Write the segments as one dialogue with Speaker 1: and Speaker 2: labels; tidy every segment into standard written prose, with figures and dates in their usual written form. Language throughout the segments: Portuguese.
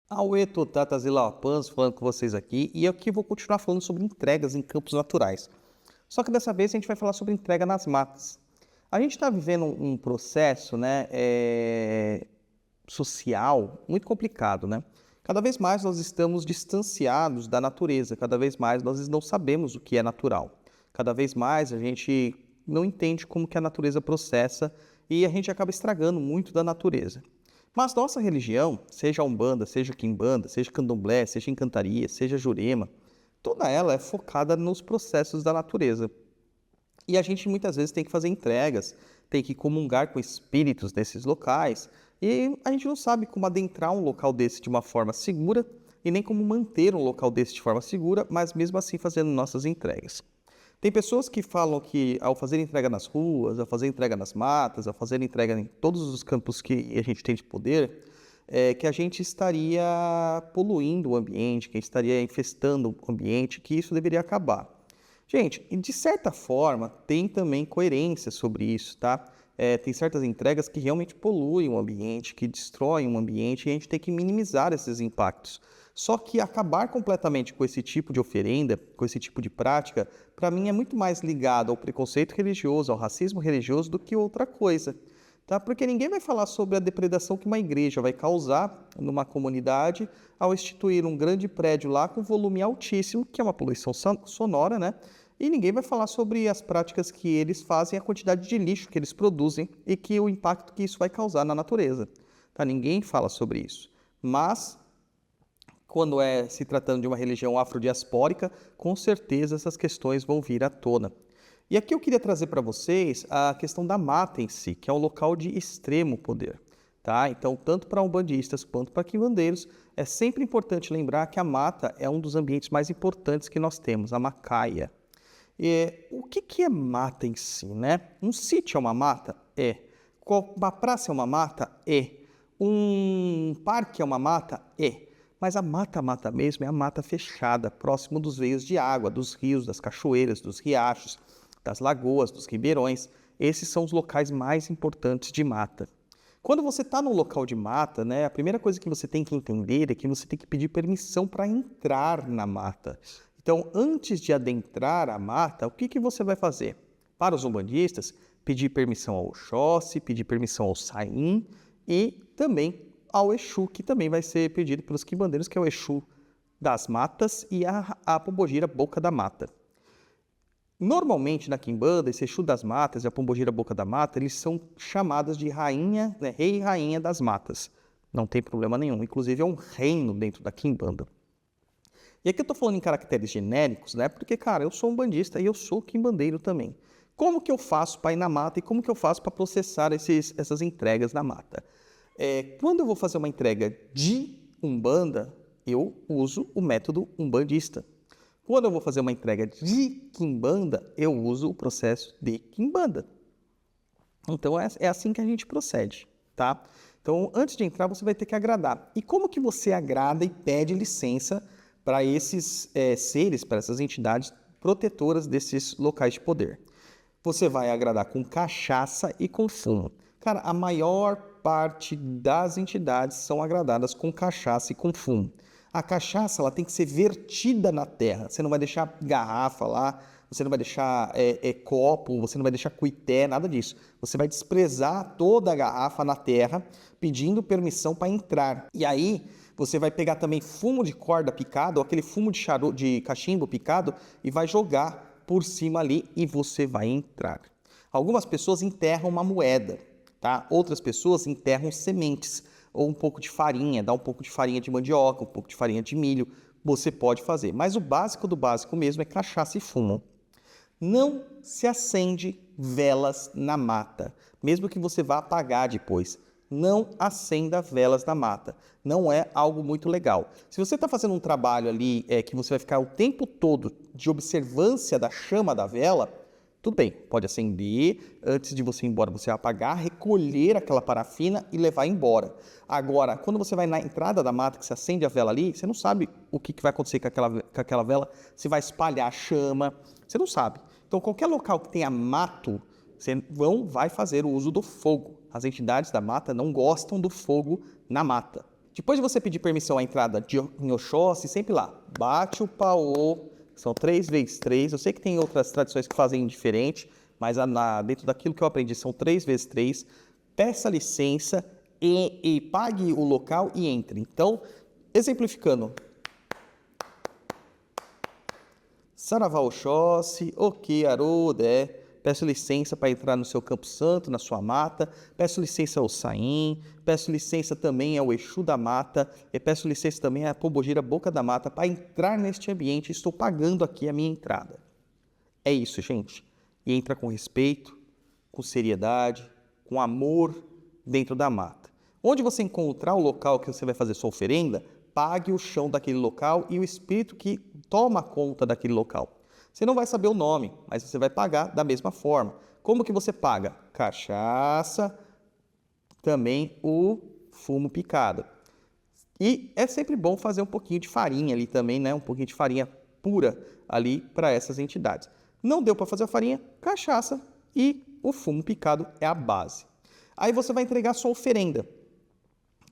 Speaker 1: Auê, Totata Zilapans, falando com vocês aqui, e aqui vou continuar falando sobre entregas em campos naturais. Só que dessa vez a gente vai falar sobre entrega nas matas. A gente está vivendo um processo, né, social muito complicado, né? Cada vez mais nós estamos distanciados da natureza, cada vez mais nós não sabemos o que é natural. Cada vez mais a gente não entende como que a natureza processa e a gente acaba estragando muito da natureza. Mas nossa religião, seja a Umbanda, seja Quimbanda, seja Candomblé, seja Encantaria, seja Jurema, toda ela é focada nos processos da natureza. E a gente muitas vezes tem que fazer entregas, tem que comungar com espíritos nesses locais, e a gente não sabe como adentrar um local desse de uma forma segura e nem como manter um local desse de forma segura, mas mesmo assim fazendo nossas entregas. Tem pessoas que falam que ao fazer entrega nas ruas, ao fazer entrega nas matas, ao fazer entrega em todos os campos que a gente tem de poder, que a gente estaria poluindo o ambiente, que a gente estaria infestando o ambiente, que isso deveria acabar. Gente, e de certa forma, tem também coerência sobre isso, tá? Tem certas entregas que realmente poluem o ambiente, que destroem o ambiente, e a gente tem que minimizar esses impactos. Só que acabar completamente com esse tipo de oferenda, com esse tipo de prática, para mim é muito mais ligado ao preconceito religioso, ao racismo religioso, do que outra coisa. Tá? Porque ninguém vai falar sobre a depredação que uma igreja vai causar numa comunidade ao instituir um grande prédio lá com volume altíssimo, que é uma poluição sonora, né? E ninguém vai falar sobre as práticas que eles fazem, a quantidade de lixo que eles produzem e que o impacto que isso vai causar na natureza. Tá? Ninguém fala sobre isso. Mas quando se tratando de uma religião afrodiaspórica, com certeza essas questões vão vir à tona. E aqui eu queria trazer para vocês a questão da mata em si, que é um local de extremo poder. Tá? Então, tanto para umbandistas quanto para quimbandeiros, é sempre importante lembrar que a mata é um dos ambientes mais importantes que nós temos, a macaia. O que é mata em si, né? Um sítio é uma mata? É. Uma praça é uma mata? É. Um parque é uma mata? É. Mas a mata mesmo é a mata fechada, próximo dos veios de água, dos rios, das cachoeiras, dos riachos, das lagoas, dos ribeirões. Esses são os locais mais importantes de mata. Quando você está num local de mata, né, a primeira coisa que você tem que entender é que você tem que pedir permissão para entrar na mata. Então, antes de adentrar a mata, o que você vai fazer? Para os umbandistas, pedir permissão ao Oxóssi, pedir permissão ao Saim e também ao Exu, que também vai ser pedido pelos quimbandeiros, que é o Exu das matas e a pombogira boca da mata. Normalmente na quimbanda, esse Exu das matas e a pombogira boca da mata, eles são chamadas de rainha, né, rei e rainha das matas. Não tem problema nenhum, inclusive é um reino dentro da quimbanda. E aqui eu estou falando em caracteres genéricos, né? Porque, cara, eu sou um bandista e eu sou quimbandeiro também. Como que eu faço para ir na mata e como que eu faço para processar essas entregas na mata? Quando eu vou fazer uma entrega de umbanda, eu uso o método umbandista. Quando eu vou fazer uma entrega de quimbanda, eu uso o processo de quimbanda. Então é assim que a gente procede, tá? Então, antes de entrar, você vai ter que agradar. E como que você agrada e pede licença para esses seres, para essas entidades protetoras desses locais de poder? Você vai agradar com cachaça e com fumo. Cara, a maior parte das entidades são agradadas com cachaça e com fumo. A cachaça ela tem que ser vertida na terra. Você não vai deixar garrafa lá, você não vai deixar copo, você não vai deixar cuité, nada disso. Você vai desprezar toda a garrafa na terra, pedindo permissão para entrar. E aí você vai pegar também fumo de corda picado, ou aquele fumo de cachimbo picado, e vai jogar por cima ali e você vai entrar. Algumas pessoas enterram uma moeda, tá? Outras pessoas enterram sementes ou um pouco de farinha, dá um pouco de farinha de mandioca, um pouco de farinha de milho, você pode fazer. Mas o básico do básico mesmo é cachaça e fumo. Não se acende velas na mata, mesmo que você vá apagar depois. Não acenda velas na mata. Não é algo muito legal. Se você está fazendo um trabalho ali que você vai ficar o tempo todo de observância da chama da vela, tudo bem, pode acender, antes de você ir embora, você vai apagar, recolher aquela parafina e levar embora. Agora, quando você vai na entrada da mata, que você acende a vela ali, você não sabe o que vai acontecer com aquela vela, se vai espalhar chama, você não sabe. Então, qualquer local que tenha mato, você vai fazer o uso do fogo. As entidades da mata não gostam do fogo na mata. Depois de você pedir permissão à entrada em Oxóssi, sempre lá, bate o paô, são 3 vezes 3. Eu sei que tem outras tradições que fazem diferente, mas dentro daquilo que eu aprendi são 3 vezes 3. Peça licença e pague o local e entre. Então, exemplificando, Saravá Oxóssi, ok, Arodé, peço licença para entrar no seu Campo Santo, na sua mata, peço licença ao Saim, peço licença também ao Exu da Mata, e peço licença também à Pombogira Boca da Mata para entrar neste ambiente, estou pagando aqui a minha entrada. É isso, gente. E entra com respeito, com seriedade, com amor dentro da mata. Onde você encontrar o local que você vai fazer sua oferenda, pague o chão daquele local e o espírito que toma conta daquele local. Você não vai saber o nome, mas você vai pagar da mesma forma. Como que você paga? Cachaça, também o fumo picado. E é sempre bom fazer um pouquinho de farinha ali também, né? Um pouquinho de farinha pura ali para essas entidades. Não deu para fazer a farinha? Cachaça e o fumo picado é a base. Aí você vai entregar a sua oferenda.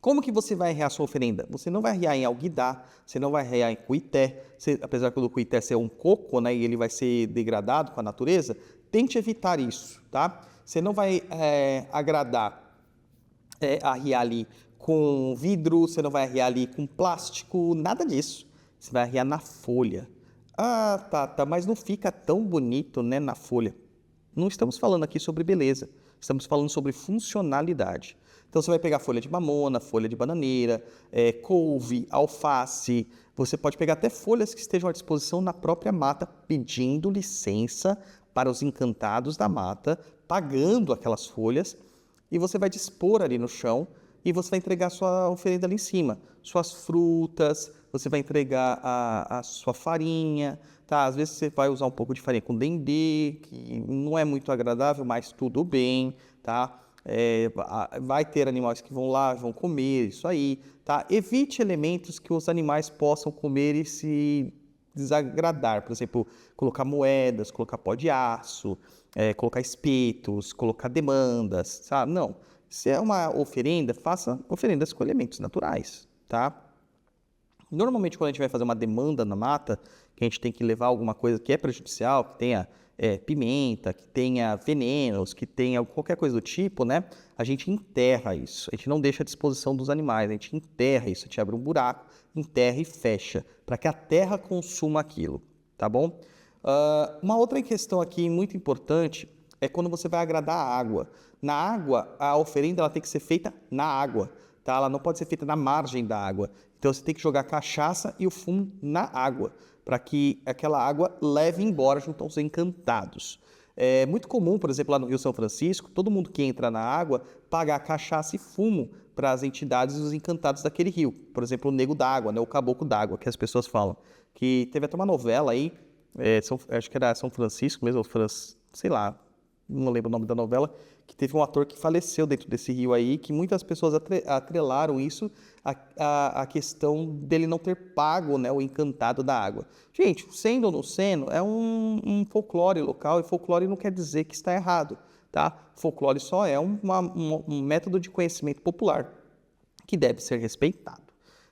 Speaker 1: Como que você vai arrear a sua oferenda? Você não vai arrear em alguidar, você não vai arrear em cuité, apesar do cuité ser um coco, né, e ele vai ser degradado com a natureza, tente evitar isso, tá? Você não vai arriar ali com vidro, você não vai arriar ali com plástico, nada disso. Você vai arriar na folha. Ah, tá, mas não fica tão bonito, né, na folha. Não estamos falando aqui sobre beleza, estamos falando sobre funcionalidade. Então você vai pegar folha de mamona, folha de bananeira, couve, alface, você pode pegar até folhas que estejam à disposição na própria mata, pedindo licença para os encantados da mata, pagando aquelas folhas, e você vai dispor ali no chão e você vai entregar a sua oferenda ali em cima. Suas frutas, você vai entregar a sua farinha, tá? Às vezes você vai usar um pouco de farinha com dendê, que não é muito agradável, mas tudo bem, tá? Vai ter animais que vão lá, vão comer, isso aí, tá? Evite elementos que os animais possam comer e se desagradar, por exemplo, colocar moedas, colocar pó de aço, colocar espetos, colocar demandas, sabe? Não, se é uma oferenda, faça oferendas com elementos naturais, tá? Normalmente, quando a gente vai fazer uma demanda na mata, que a gente tem que levar alguma coisa que é prejudicial, que tenha pimenta, que tenha venenos, que tenha qualquer coisa do tipo, né? A gente enterra isso. A gente não deixa à disposição dos animais, a gente enterra isso. A gente abre um buraco, enterra e fecha, para que a terra consuma aquilo, tá bom? Uma outra questão aqui muito importante é quando você vai agradar a água. Na água, a oferenda ela tem que ser feita na água, tá? Ela não pode ser feita na margem da água. Então você tem que jogar a cachaça e o fumo na água, para que aquela água leve embora junto aos encantados. É muito comum, por exemplo, lá no Rio São Francisco, todo mundo que entra na água pagar cachaça e fumo para as entidades e os encantados daquele rio. Por exemplo, o Nego d'Água, né? O Caboclo d'Água, que as pessoas falam. Que teve até uma novela aí, acho que era São Francisco mesmo, sei lá, não lembro o nome da novela, que teve um ator que faleceu dentro desse rio aí, que muitas pessoas atrelaram isso à questão dele não ter pago, né, o encantado da água. Gente, sendo ou não sendo, é um folclore local, e folclore não quer dizer que está errado, tá? Folclore só é um método de conhecimento popular que deve ser respeitado.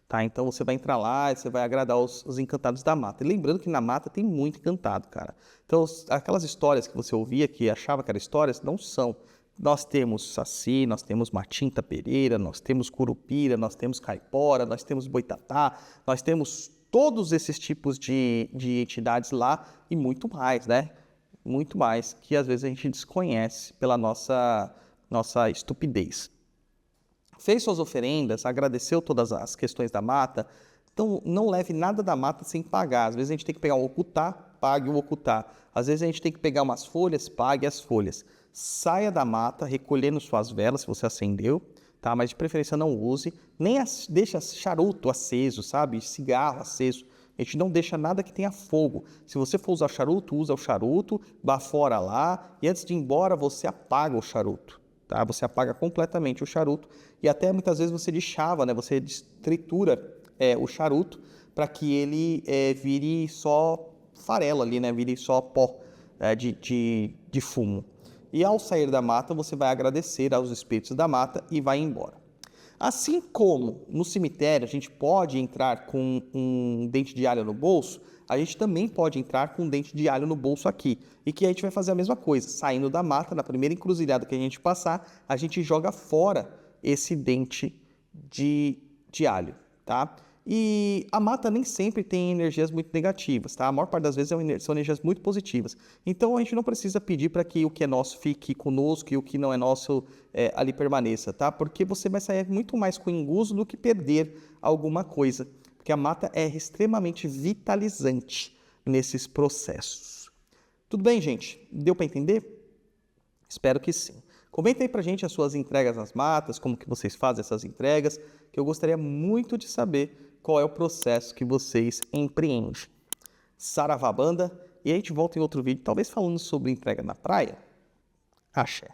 Speaker 1: Tá, então você vai entrar lá e você vai agradar os encantados da mata. E lembrando que na mata tem muito encantado, cara. Então, aquelas histórias que você ouvia, que achava que eram histórias, não são. Nós temos Saci, nós temos Matinta Pereira, nós temos Curupira, nós temos Caipora, nós temos Boitatá, nós temos todos esses tipos de entidades lá e muito mais, né? Muito mais, que às vezes a gente desconhece pela nossa estupidez. Fez suas oferendas, agradeceu todas as questões da mata, então não leve nada da mata sem pagar. Às vezes a gente tem que pegar um ocutá, pague o ocutá. Às vezes a gente tem que pegar umas folhas, pague as folhas. Saia da mata recolhendo suas velas, se você acendeu, tá? Mas de preferência não use, nem deixa charuto aceso, sabe? Cigarro aceso. A gente não deixa nada que tenha fogo. Se você for usar charuto, usa o charuto, bafora lá e antes de ir embora você apaga o charuto. Tá? Você apaga completamente o charuto e até muitas vezes você deschava, né? Você tritura o charuto para que ele vire só farelo ali, né? Vire só pó de fumo. E ao sair da mata, você vai agradecer aos espíritos da mata e vai embora. Assim como no cemitério a gente pode entrar com um dente de alho no bolso, a gente também pode entrar com um dente de alho no bolso aqui. E que a gente vai fazer a mesma coisa. Saindo da mata, na primeira encruzilhada que a gente passar, a gente joga fora esse dente de alho, tá? E a mata nem sempre tem energias muito negativas, tá? A maior parte das vezes são energias muito positivas. Então a gente não precisa pedir para que o que é nosso fique conosco e o que não é nosso ali permaneça, tá? Porque você vai sair muito mais com enguso do que perder alguma coisa. Porque a mata é extremamente vitalizante nesses processos. Tudo bem, gente? Deu para entender? Espero que sim. Comenta aí pra gente as suas entregas nas matas, como que vocês fazem essas entregas, que eu gostaria muito de saber qual é o processo que vocês empreendem. Saravá banda, e a gente volta em outro vídeo, talvez falando sobre entrega na praia. Axé.